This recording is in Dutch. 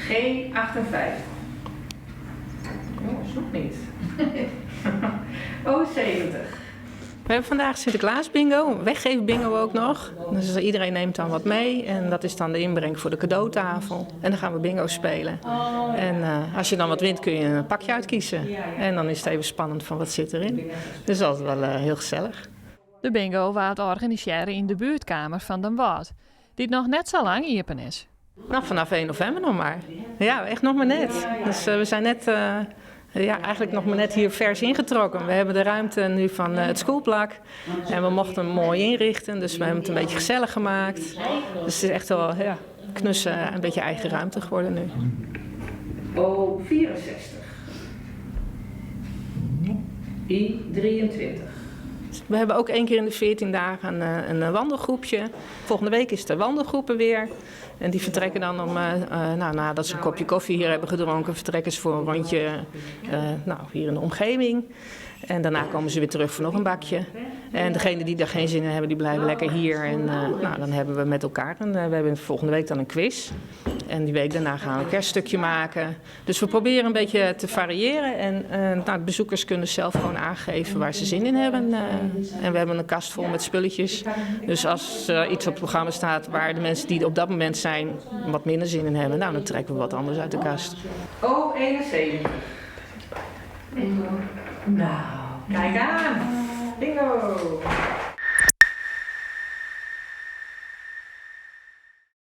G58. Oh, is nog niet. O70. We hebben vandaag Sinterklaas bingo, weggeef bingo ook nog. Dus iedereen neemt dan wat mee en dat is dan de inbreng voor de cadeautafel. En dan gaan we bingo spelen. En als je dan wat wint kun je een pakje uitkiezen. En dan is het even spannend van wat zit erin. Dus dat is wel heel gezellig. De bingo wordt organiseren in de buurtkamer van Den Wald, die nog net zo lang open is. Nou, vanaf 1 november nog maar. Ja, echt nog maar net. Dus we zijn net... eigenlijk nog maar net hier vers ingetrokken. We hebben de ruimte nu van het schoolplak. En we mochten hem mooi inrichten. Dus we hebben het een beetje gezellig gemaakt. Dus het is echt wel knussen, een beetje eigen ruimte geworden nu. O64. I23. We hebben ook 1 keer in de 14 dagen een wandelgroepje. Volgende week is de wandelgroepen weer. En die vertrekken dan om, nadat ze een kopje koffie hier hebben gedronken, vertrekken ze voor een rondje hier in de omgeving. En daarna komen ze weer terug voor nog een bakje. En degenen die daar geen zin in hebben, die blijven lekker hier. En dan hebben we met elkaar, we hebben volgende week dan een quiz. En die week daarna gaan we een kerststukje maken. Dus we proberen een beetje te variëren. En de bezoekers kunnen zelf gewoon aangeven waar ze zin in hebben. En we hebben een kast vol met spulletjes. Dus als er iets op het programma staat waar de mensen die op dat moment zijn wat minder zin in hebben, dan trekken we wat anders uit de kast. O71. Bingo. Nou, kijk aan. Bingo.